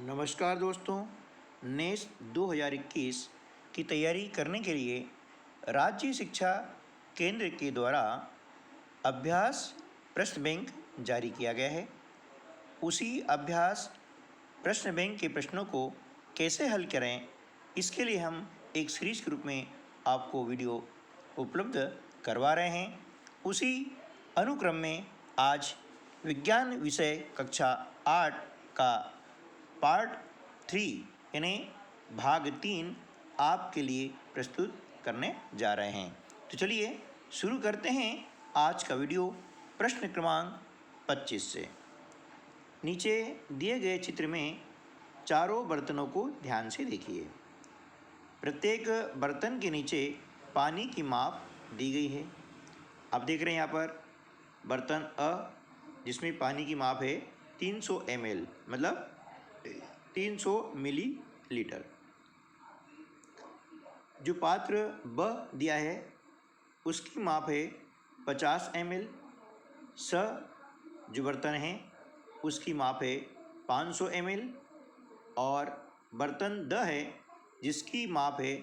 नमस्कार दोस्तों। नेस 2021 की तैयारी करने के लिए राज्य शिक्षा केंद्र के द्वारा अभ्यास प्रश्न बैंक जारी किया गया है। उसी अभ्यास प्रश्न बैंक के प्रश्नों को कैसे हल करें, इसके लिए हम एक सीरीज के रूप में आपको वीडियो उपलब्ध करवा रहे हैं। उसी अनुक्रम में आज विज्ञान विषय कक्षा 8 का पार्ट 3 यानी भाग 3 आपके लिए प्रस्तुत करने जा रहे हैं। तो चलिए शुरू करते हैं आज का वीडियो प्रश्न क्रमांक 25 से। नीचे दिए गए चित्र में चारों बर्तनों को ध्यान से देखिए। प्रत्येक बर्तन के नीचे पानी की माप दी गई है। आप देख रहे हैं यहाँ पर बर्तन अ, जिसमें पानी की माप है 300 ml, मतलब 300 मिलीलीटर। जो पात्र ब दिया है उसकी माप है 50 ml। स जो बर्तन है उसकी माप है 500 ml और बर्तन द है जिसकी माप है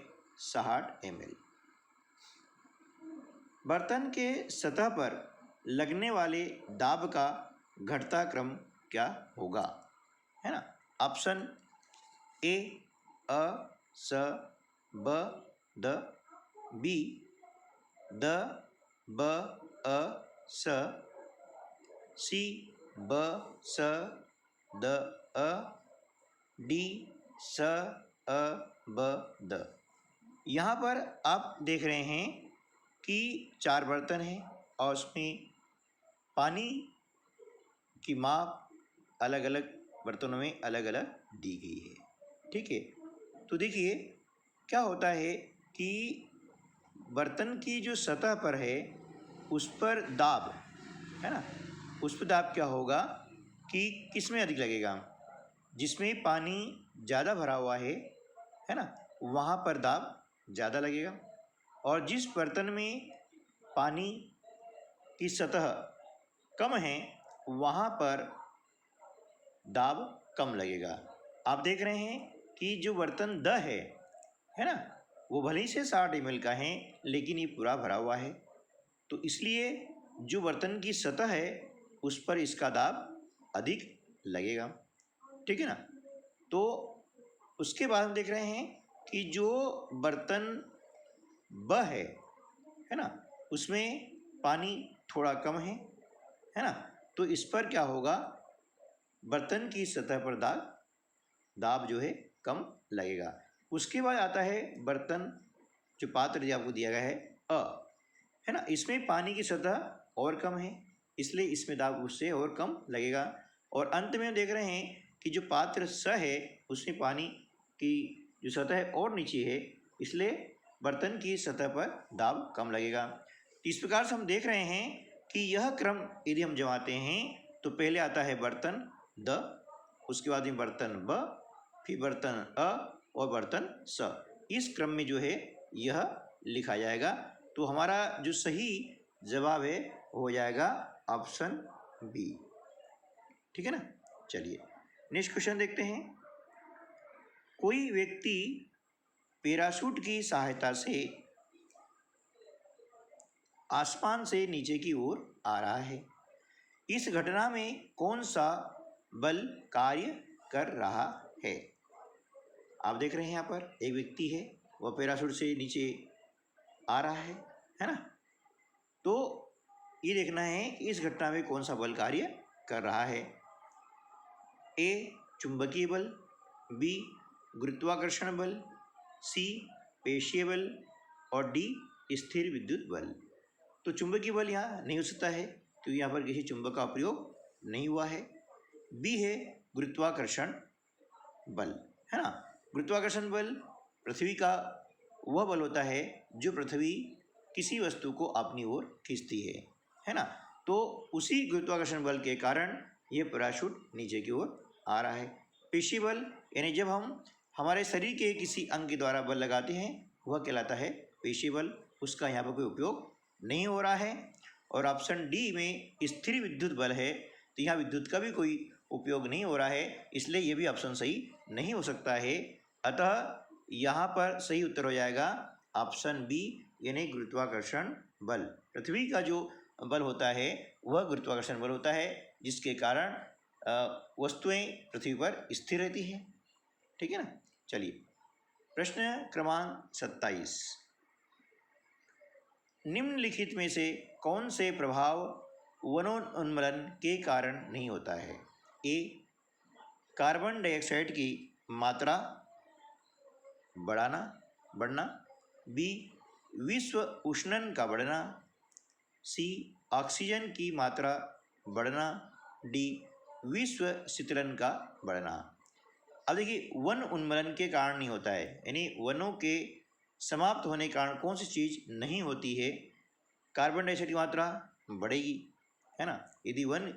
60 ml। बर्तन के सतह पर लगने वाले दाब का घटता क्रम क्या होगा, है ना। ऑप्शन ए अ स ब द, बी द ब अ स, सी ब स द अ, डी स अ ब द। यहाँ पर आप देख रहे हैं कि 4 बर्तन हैं और उसमें पानी की माप अलग अलग बर्तनों में अलग अलग दी गई है। ठीक है, तो देखिए क्या होता है कि बर्तन की जो सतह पर है उस पर दाब, है ना, उस पर दाब क्या होगा कि किस में अधिक लगेगा। जिसमें पानी ज़्यादा भरा हुआ है ना, वहाँ पर दाब ज़्यादा लगेगा। और जिस बर्तन में पानी की सतह कम है वहाँ पर दाब कम लगेगा। आप देख रहे हैं कि जो बर्तन द है ना, वो भले ही से 60 ml का है लेकिन ये पूरा भरा हुआ है, तो इसलिए जो बर्तन की सतह है उस पर इसका दाब अधिक लगेगा। ठीक है ना। तो उसके बाद हम देख रहे हैं कि जो बर्तन ब है ना, उसमें पानी थोड़ा कम है ना, तो इस पर क्या होगा, बर्तन की सतह पर दाब जो है कम लगेगा। उसके बाद आता है बर्तन, जो पात्र जो आपको दिया गया है ना, इसमें पानी की सतह और कम है इसलिए इसमें दाब उससे और कम लगेगा। और अंत में देख रहे हैं कि जो पात्र स है उसमें पानी की जो सतह है और नीचे है इसलिए बर्तन की सतह पर दाब कम लगेगा। इस प्रकार से हम देख रहे हैं कि यह क्रम यदि हम जमाते हैं तो पहले आता है बर्तन द, उसके बाद में बर्तन ब, फिर बर्तन अ और बर्तन स। इस क्रम में जो है यह लिखा जाएगा। तो हमारा जो सही जवाब है हो जाएगा ऑप्शन बी। ठीक है ना। चलिए नेक्स्ट क्वेश्चन देखते हैं। कोई व्यक्ति पैराशूट की सहायता से आसमान से नीचे की ओर आ रहा है। इस घटना में कौन सा बल कार्य कर रहा है। आप देख रहे हैं यहाँ पर एक व्यक्ति है, वह पैराशूट से नीचे आ रहा है ना। तो ये देखना है कि इस घटना में कौन सा बल कार्य कर रहा है। ए चुंबकीय बल, बी गुरुत्वाकर्षण बल, सी पेशीय बल और डी स्थिर विद्युत बल। तो चुंबकीय बल यहाँ नहीं हो सकता है क्योंकि यहाँ पर किसी चुंबक का प्रयोग नहीं हुआ है। बी है गुरुत्वाकर्षण बल, है ना। गुरुत्वाकर्षण बल पृथ्वी का वह बल होता है जो पृथ्वी किसी वस्तु को अपनी ओर खींचती है ना। तो उसी गुरुत्वाकर्षण बल के कारण ये पैराशूट नीचे की ओर आ रहा है। पेशीय बल यानी जब हम हमारे शरीर के किसी अंग के द्वारा बल लगाते हैं वह कहलाता है पेशीय बल, उसका यहाँ पर कोई उपयोग नहीं हो रहा है। और ऑप्शन डी में स्थिर विद्युत बल है, तो यहाँ विद्युत का भी कोई उपयोग नहीं हो रहा है, इसलिए ये भी ऑप्शन सही नहीं हो सकता है। अतः यहाँ पर सही उत्तर हो जाएगा ऑप्शन बी, यानी गुरुत्वाकर्षण बल। पृथ्वी का जो बल होता है वह गुरुत्वाकर्षण बल होता है, जिसके कारण वस्तुएं पृथ्वी पर स्थिर रहती हैं। ठीक है ना। चलिए प्रश्न क्रमांक 27, निम्नलिखित में से कौन से प्रभाव वनोन्मूलन के कारण नहीं होता है? ए, कार्बन डाइऑक्साइड की मात्रा बढ़ना, बी, विश्व उष्णन का बढ़ना, सी, ऑक्सीजन की मात्रा बढ़ना, डी, विश्व शीतलन का बढ़ना। अब देखिए वन उन्मूलन के कारण नहीं होता है, यानी वनों के समाप्त होने के कारण कौन सी चीज़ नहीं होती है? कार्बन डाइऑक्साइड की मात्रा बढ़ेगी, है ना। यदि वन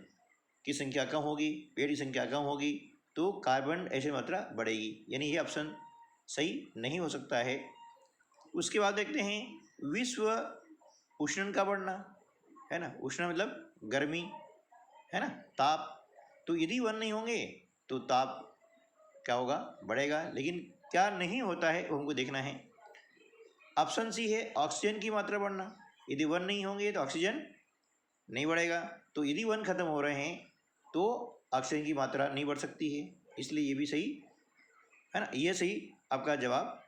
की संख्या कम होगी, पेड़ की संख्या कम होगी, तो कार्बन डाइऑक्साइड की मात्रा बढ़ेगी, यानी ये ऑप्शन सही नहीं हो सकता है। उसके बाद देखते हैं विश्व उष्णन का बढ़ना, है ना। उष्णन मतलब गर्मी, है ना, ताप। तो यदि वन नहीं होंगे तो ताप क्या होगा? बढ़ेगा। लेकिन क्या नहीं होता है वो हमको देखना है। ऑप्शन सी है ऑक्सीजन की मात्रा बढ़ना। यदि वन नहीं होंगे तो ऑक्सीजन नहीं बढ़ेगा। तो यदि वन खत्म हो रहे हैं तो ऑक्सीजन की मात्रा नहीं बढ़ सकती है, इसलिए ये भी सही है ना, ये सही आपका जवाब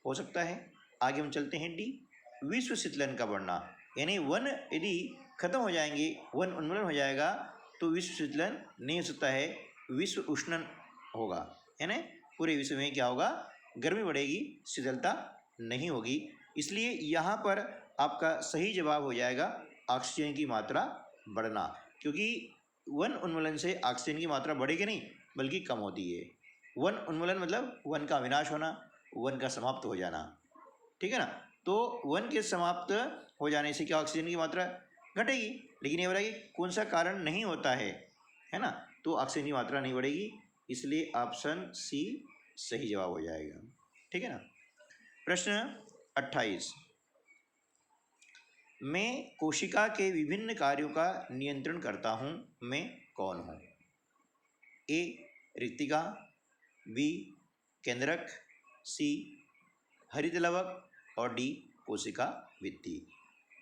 हो सकता है। आगे हम चलते हैं डी, विश्व शीतलन का बढ़ना, यानी वन यदि खत्म हो जाएंगे, वन उन्मूलन हो जाएगा तो विश्व शीतलन नहीं हो सकता है, विश्व उष्णन होगा, यानी पूरे विश्व में क्या होगा? गर्मी बढ़ेगी, शीतलता नहीं होगी। इसलिए यहाँ पर आपका सही जवाब हो जाएगा ऑक्सीजन की मात्रा बढ़ना, क्योंकि वन उन्मूलन से ऑक्सीजन की मात्रा बढ़ेगी नहीं बल्कि कम होती है। वन उन्मूलन मतलब वन का विनाश होना, वन का समाप्त हो जाना, ठीक है ना। तो वन के समाप्त हो जाने से क्या ऑक्सीजन की मात्रा घटेगी, लेकिन ये हो रहा है कि कौन सा कारण नहीं होता है ना, तो ऑक्सीजन की मात्रा नहीं बढ़ेगी, इसलिए ऑप्शन सी सही जवाब हो जाएगा। ठीक है ना। प्रश्न 28, मैं कोशिका के विभिन्न कार्यों का नियंत्रण करता हूँ, मैं कौन हूँ? ए, रिक्तिका, बी, केंद्रक, सी, हरित लवक और डी, कोशिका भित्ति।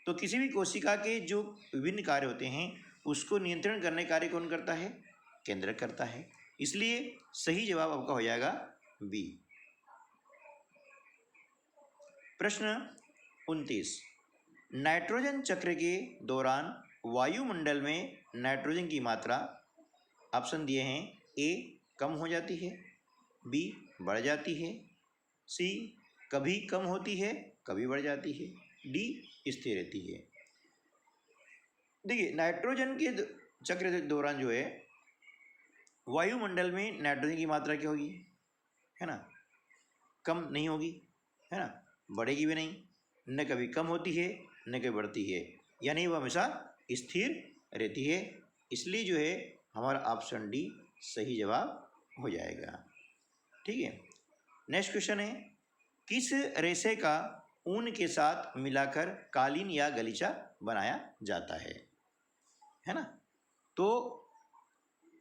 तो किसी भी कोशिका के जो विभिन्न कार्य होते हैं उसको नियंत्रण करने कार्य कौन करता है? केंद्रक करता है, इसलिए सही जवाब आपका हो जाएगा बी। प्रश्न 29, नाइट्रोजन चक्र के दौरान वायुमंडल में नाइट्रोजन की मात्रा ऑप्शन दिए हैं, ए, कम हो जाती है, बी, बढ़ जाती है, सी, कभी कम होती है कभी बढ़ जाती है, डी, स्थिर रहती है। देखिए नाइट्रोजन के चक्र के दौरान जो है वायुमंडल में नाइट्रोजन की मात्रा क्या होगी, है ना, कम नहीं होगी, है ना, बढ़ेगी भी नहीं, न कभी कम होती है न कभी बढ़ती है, यानी वह हमेशा स्थिर रहती है, इसलिए जो है हमारा ऑप्शन डी सही जवाब हो जाएगा। ठीक है। नेक्स्ट क्वेश्चन है, किस रेशे का ऊन के साथ मिलाकर कालीन या गलीचा बनाया जाता है ना। तो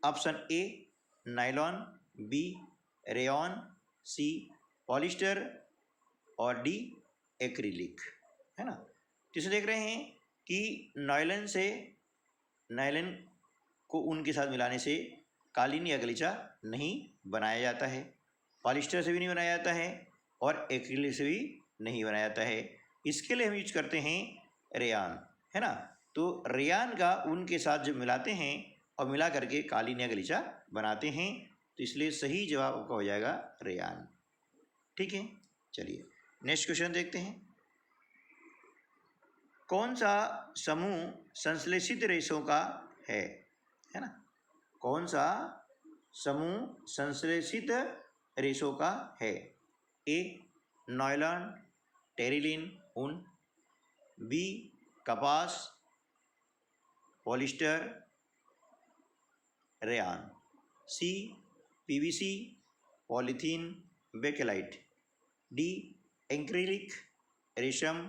option A, nylon, B, rayon, C, polyester और डी, एक्रिलिक, है ना। जिसे देख रहे हैं कि नायलॉन को ऊन के साथ मिलाने से कालीन या गलीचा नहीं बनाया जाता है, पॉलिस्टर से भी नहीं बनाया जाता है और एक्रिलिक से भी नहीं बनाया जाता है। इसके लिए हम यूज करते हैं रेयान, है ना। तो रेयान का ऊन के साथ जब मिलाते हैं और मिला करके कालीन या गलीचा बनाते हैं, तो इसलिए सही जवाब आपका हो जाएगा रेयान। ठीक है। चलिए नेक्स्ट क्वेश्चन देखते हैं, कौन सा समूह संश्लेषित रेशों का है ना। कौन सा समूह संश्लेषित रेशों का है? ए, नायलॉन, टेरिलिन, ऊन, बी, कपास, polyester, rayon, C, PVC, polythene, bakelite, D, acrylic, रेशम,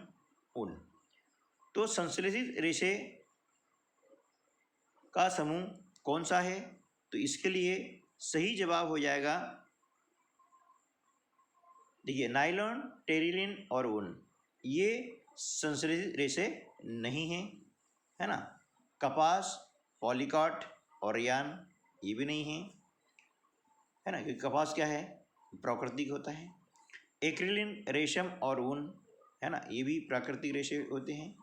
ऊन। तो संश्लेषित रेशे का समूह कौन सा है? तो इसके लिए सही जवाब हो जाएगा, देखिए नायलॉन, टेरिलिन और ऊन ये संश्लेषित रेशे नहीं हैं, है ना। कपास, पॉलीकॉट और यान ये भी नहीं है, है ना, क्योंकि कपास क्या है, प्राकृतिक होता है। एक्रिलिन, रेशम और ऊन, है ना, ये भी प्राकृतिक रेशे होते हैं।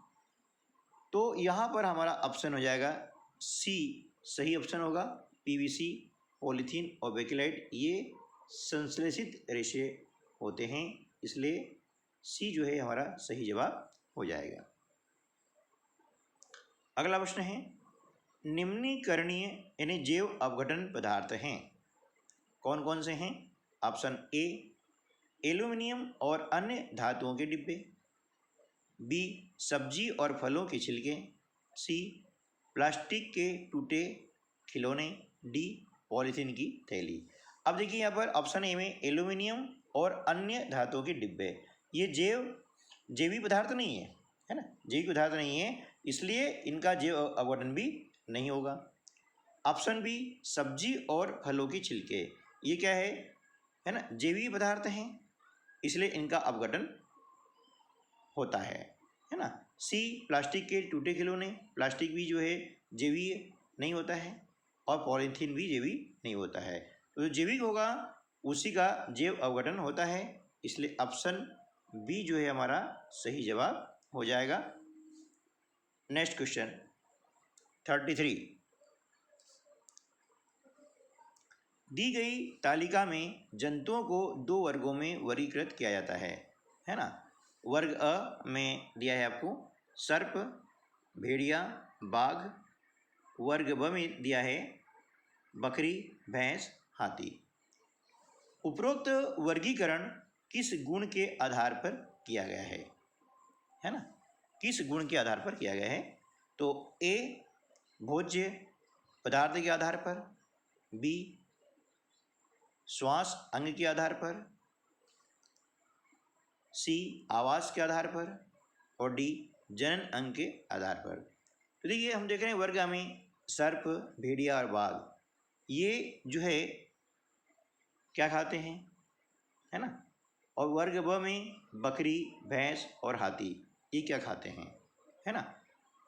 तो यहाँ पर हमारा ऑप्शन हो जाएगा सी, सही ऑप्शन होगा। पीवीसी, पॉलीथीन और बेकेलाइट ये संश्लेषित रेशे होते हैं, इसलिए सी जो है हमारा सही जवाब हो जाएगा। अगला प्रश्न है, निम्नीकरणीय यानी जैव अपघटन पदार्थ हैं, कौन कौन से हैं? ऑप्शन ए, एल्यूमिनियम और अन्य धातुओं के डिब्बे, बी, सब्जी और फलों के छिलके, सी, प्लास्टिक के टूटे खिलौने, डी, पॉलीथीन की थैली। अब देखिए यहाँ पर ऑप्शन ए में एल्यूमिनियम और अन्य धातुओं के डिब्बे, ये जैविक पदार्थ नहीं है, है ना, जैविक पदार्थ नहीं है, इसलिए इनका जैव अपघटन भी नहीं होगा। ऑप्शन बी, सब्जी और फलों के छिलके, ये क्या है ना, जैविक पदार्थ हैं, इसलिए इनका अपघटन होता है ना। सी, प्लास्टिक के टूटे खिलौने, प्लास्टिक भी जो है जैविक नहीं होता है और पॉलीथीन भी जैविक नहीं होता है, तो जो जैविक होगा उसी का जैव अपघटन होता है, इसलिए ऑप्शन बी जो है हमारा सही जवाब हो जाएगा। नेक्स्ट क्वेश्चन 33, दी गई तालिका में जंतुओं को दो वर्गों में वर्गीकृत किया जाता है ना। वर्ग अ में दिया है आपको सर्प, भेड़िया, बाघ। वर्ग ब में दिया है बकरी, भैंस, हाथी। उपरोक्त वर्गीकरण किस गुण के आधार पर किया गया है ना, किस गुण के आधार पर किया गया है? तो ए, भोज्य पदार्थ के आधार पर, बी, श्वास अंग के आधार पर, सी, आवास के आधार पर और डी, जनन अंग के आधार पर। तो देखिए हम देख रहे हैं वर्ग में सर्प, भेड़िया और बाघ, ये जो है क्या खाते हैं, है ना, और वर्ग ब में बकरी, भैंस और हाथी ये क्या खाते हैं, है ना।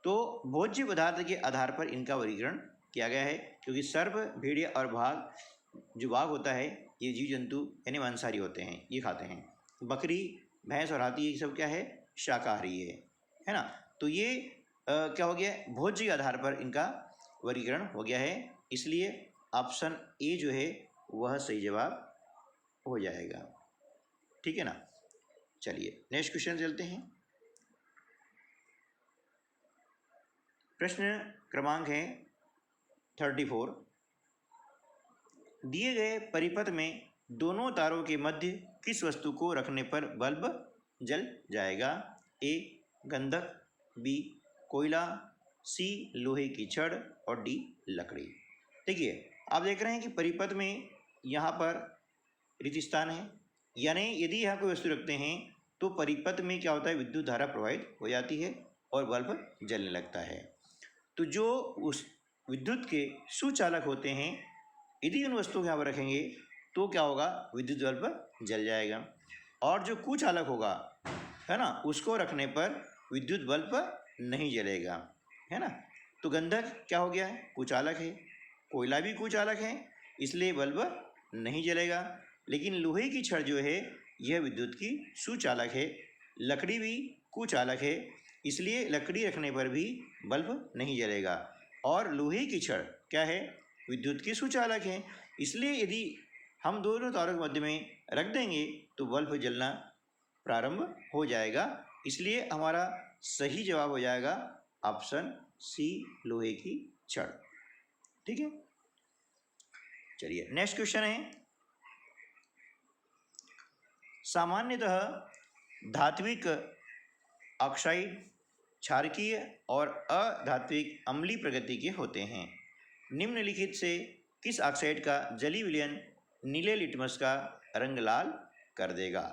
तो भोज्य पदार्थ के आधार पर इनका वर्गीकरण किया गया है, क्योंकि सर्प, भेड़िया और बाघ, जो बाघ होता है ये जीव जंतु यानी मांसाहारी होते हैं, ये खाते हैं। बकरी, भैंस और हाथी ये सब क्या है, शाकाहारी है ना। तो ये क्या हो गया, भोज्य के आधार पर इनका वर्गीकरण हो गया है, इसलिए ऑप्शन ए जो है वह सही जवाब हो जाएगा, ठीक है ना। चलिए नेक्स्ट क्वेश्चन चलते हैं। प्रश्न क्रमांक है 34, दिए गए परिपथ में दोनों तारों के मध्य किस वस्तु को रखने पर बल्ब जल जाएगा? ए, गंधक, बी, कोयला, सी, लोहे की छड़ और डी, लकड़ी। देखिए आप देख रहे हैं कि परिपथ में यहाँ पर रिक्त स्थान है, यानी यदि यहाँ कोई वस्तु रखते हैं तो परिपथ में क्या होता है, विद्युत धारा प्रवाहित हो जाती है और बल्ब जलने लगता है। तो जो उस विद्युत के सुचालक होते हैं, यदि उन वस्तुओं को यहाँ पर रखेंगे तो क्या होगा, विद्युत बल्ब जल जाएगा। और जो कुचालक होगा, है ना, उसको रखने पर विद्युत बल्ब नहीं जलेगा, है ना। तो गंधक क्या हो गया है, कुचालक है, कोयला भी कुचालक है, इसलिए बल्ब नहीं जलेगा। लेकिन लोहे की छड़ जो है यह विद्युत की सुचालक है, लकड़ी भी कुचालक है, इसलिए लकड़ी रखने पर भी बल्ब नहीं जलेगा। और लोहे की छड़ क्या है, विद्युत की सुचालक है, इसलिए यदि हम दोनों तारों के मध्य में रख देंगे तो बल्ब जलना प्रारंभ हो जाएगा, इसलिए हमारा सही जवाब हो जाएगा ऑप्शन सी, लोहे की छड़, ठीक है। चलिए नेक्स्ट क्वेश्चन है, सामान्यतः धात्विक ऑक्साइड क्षारकीय और अधात्विक अम्लीय प्रकृति के होते हैं। निम्नलिखित से किस ऑक्साइड का जलीय विलयन नीले लिटमस का रंग लाल कर देगा?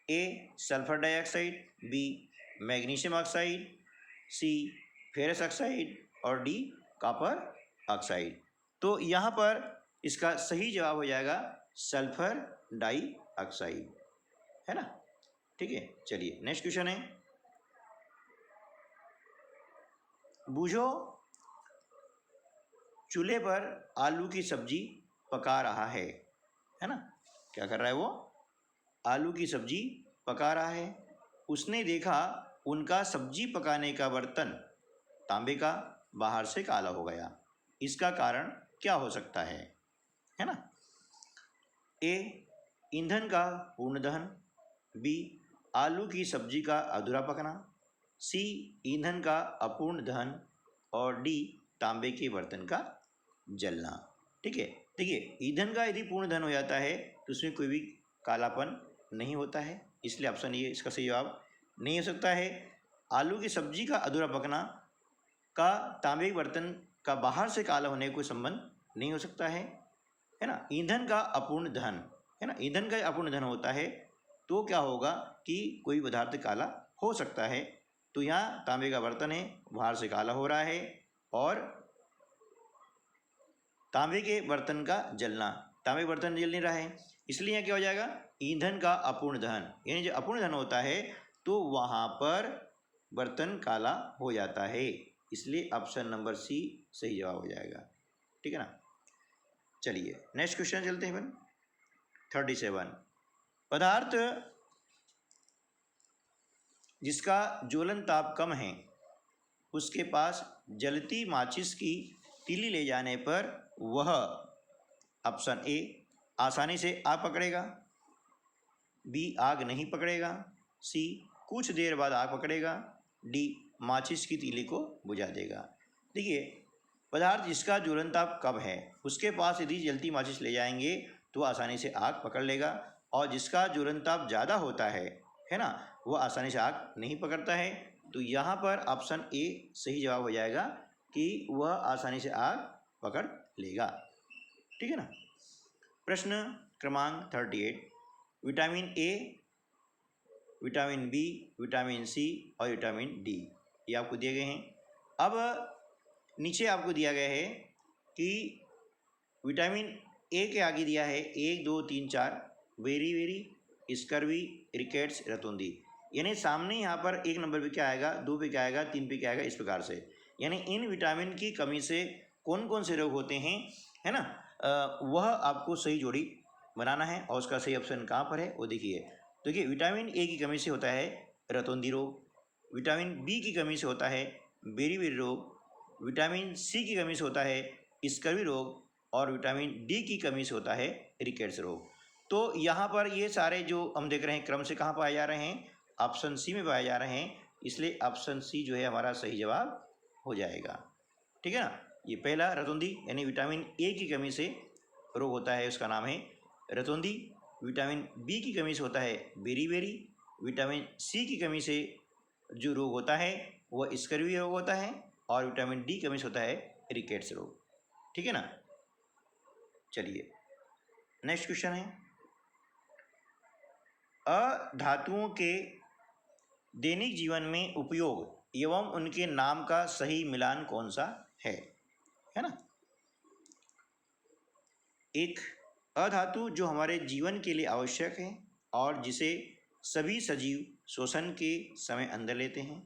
A, sulphur dioxide, B, magnesium oxide, C, ferrous oxide और डी, कॉपर ऑक्साइड। तो यहाँ पर इसका सही जवाब हो जाएगा सल्फर डाइऑक्साइड, है ना। ठीक है, चलिए नेक्स्ट क्वेश्चन है, बूझो चूल्हे पर आलू की सब्जी पका रहा है ना। क्या कर रहा है वो, आलू की सब्जी पका रहा है। उसने देखा उनका सब्जी पकाने का बर्तन तांबे का बाहर से काला हो गया, इसका कारण क्या हो सकता है ना। ए, ईंधन का पूर्ण दहन, बी, आलू की सब्जी का अधूरा पकना, सी, ईंधन का अपूर्ण दहन, और डी, तांबे के बर्तन का जलना। ठीक है, देखिए ईंधन का यदि पूर्ण दहन हो जाता है तो उसमें कोई भी कालापन नहीं होता है, इसलिए ऑप्शन ये इसका सही जवाब नहीं हो सकता है। आलू की सब्जी का अधूरा पकना का तांबे के बर्तन का बाहर से काला होने का कोई संबंध नहीं हो सकता है ना। ईंधन का अपूर्ण दहन, है ना, ईंधन का अपूर्ण दहन होता है तो क्या होगा कि कोई पदार्थ काला हो सकता है। तो यहाँ तांबे का बर्तन है, बाहर से काला हो रहा है, और तांबे के बर्तन का जलना, तांबे के बर्तन जल नहीं रहा है, इसलिए यहाँ क्या हो जाएगा, ईंधन का अपूर्ण दहन। यानी जो अपूर्ण दहन होता है तो वहाँ पर बर्तन काला हो जाता है, इसलिए ऑप्शन नंबर सी सही जवाब हो जाएगा। ठीक है ना। चलिए नेक्स्ट क्वेश्चन चलते हैं 37, पदार्थ जिसका ज्वलन ताप कम है उसके पास जलती माचिस की तीली ले जाने पर वह ऑप्शन ए आसानी से आग पकड़ेगा, बी आग नहीं पकड़ेगा, सी कुछ देर बाद आग पकड़ेगा, डी माचिस की तीली को बुझा देगा। देखिए पदार्थ जिसका ज्वलन ताप कम है उसके पास यदि जलती माचिस ले जाएंगे तो आसानी से आग पकड़ लेगा, और जिसका ज्वलन ताप ज़्यादा होता है ना, वह आसानी से आग नहीं पकड़ता है। तो यहाँ पर ऑप्शन ए सही जवाब हो जाएगा कि वह आसानी से आग पकड़ लेगा। ठीक है ना। प्रश्न क्रमांक 38, vitamin A, vitamin B, vitamin C और विटामिन डी ये आपको दिए गए हैं। अब नीचे आपको दिया गया है कि विटामिन ए के आगे दिया है 1 2 3 4 वेरी वेरी, स्कर्वी, रिकेट्स, रतौंधी। यानी सामने यहाँ पर 1 नंबर पे क्या आएगा, 2 पे क्या आएगा, 3 पे क्या आएगा, इस प्रकार से। यानी इन विटामिन की कमी से कौन कौन से रोग होते हैं, है ना, वह आपको सही जोड़ी बनाना है, और उसका सही ऑप्शन कहाँ पर है वो देखिए। तो देखिए विटामिन ए की कमी से होता है रतौंधी रोग, विटामिन बी की कमी से होता है बेरी बेरी रोग, विटामिन सी की कमी से होता है स्कर्वी रोग, और विटामिन डी की कमी से होता है रिकेट्स रोग। तो यहाँ पर ये सारे जो हम देख रहे हैं क्रम से कहाँ पाए जा रहे हैं, ऑप्शन सी में पाए जा रहे हैं, इसलिए ऑप्शन सी जो है हमारा सही जवाब हो जाएगा। ठीक है ना। ये पहला रतौंधी यानी विटामिन ए की कमी से रोग होता है, उसका नाम है रतौंधी। विटामिन बी की कमी से होता है बेरी बेरी, विटामिन सी की कमी से जो रोग होता है वह स्कर्वी रोग होता है, और विटामिन डी की कमी से होता है रिकेट्स रोग। ठीक है ना। चलिए नेक्स्ट क्वेश्चन है, अधातुओं के दैनिक जीवन में उपयोग एवं उनके नाम का सही मिलान कौन सा है ना। एक अधातु जो हमारे जीवन के लिए आवश्यक है और जिसे सभी सजीव श्वसन के समय अंदर लेते हैं।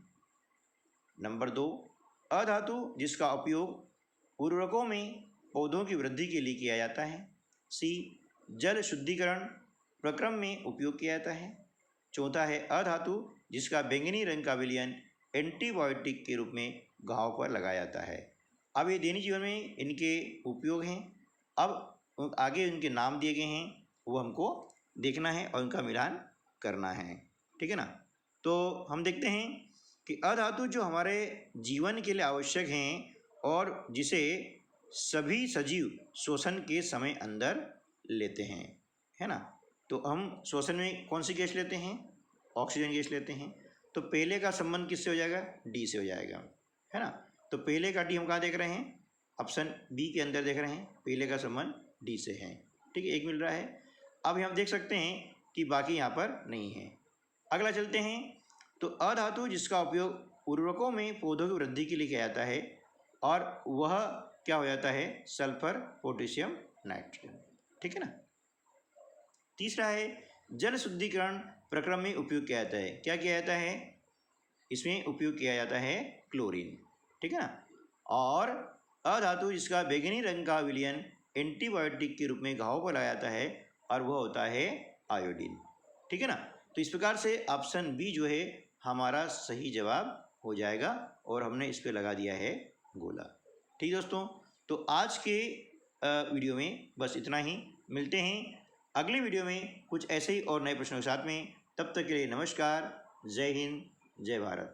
नंबर 2, अधातु जिसका उपयोग उर्वरकों में पौधों की वृद्धि के लिए किया जाता है। सी, जल शुद्धिकरण प्रक्रम में उपयोग किया जाता है। चौथा है अधातु जिसका बैंगनी रंग का विलयन एंटीबायोटिक के रूप में घाव पर लगाया जाता है। अब ये दैनिक जीवन में इनके उपयोग हैं, अब आगे इनके नाम दिए गए हैं वो हमको देखना है और उनका मिलान करना है। ठीक है ना। तो हम देखते हैं कि अधातु जो हमारे जीवन के लिए आवश्यक हैं और जिसे सभी सजीव श्वसन के समय अंदर लेते हैं, है ना। तो हम श्वसन में कौन सी गैस लेते हैं, ऑक्सीजन गैस लेते हैं। तो पहले का संबंध किससे हो जाएगा, डी से हो जाएगा, है ना। तो पहले का डी हम कहाँ देख रहे हैं, ऑप्शन बी के अंदर देख रहे हैं, पहले का संबंध डी से है। ठीक है, 1 मिल रहा है। अब हम देख सकते हैं कि बाकी यहाँ पर नहीं है। अगला चलते हैं। तो अधातु जिसका उपयोग उर्वरकों में पौधों की वृद्धि के लिए किया जाता है और वह क्या हो जाता है, सल्फर पोटेशियम नाइट्रेट। ठीक है ना। तीसरा है जल शुद्धिकरण प्रक्रम में उपयोग किया जाता है। क्या किया जाता है, इसमें उपयोग किया जाता है क्लोरीन। ठीक है ना। और अधातु जिसका बैंगनी रंग का विलयन एंटीबायोटिक के रूप में घाव पर लगाया जाता है और वह होता है आयोडीन। ठीक है ना। तो इस प्रकार से ऑप्शन बी जो है हमारा सही जवाब हो जाएगा और हमने इस पे लगा दिया है गोला। ठीक दोस्तों, तो आज के वीडियो में बस इतना ही। मिलते हैं अगले वीडियो में कुछ ऐसे ही और नए प्रश्नों के साथ में। तब तक के लिए नमस्कार, जय हिंद, जय भारत।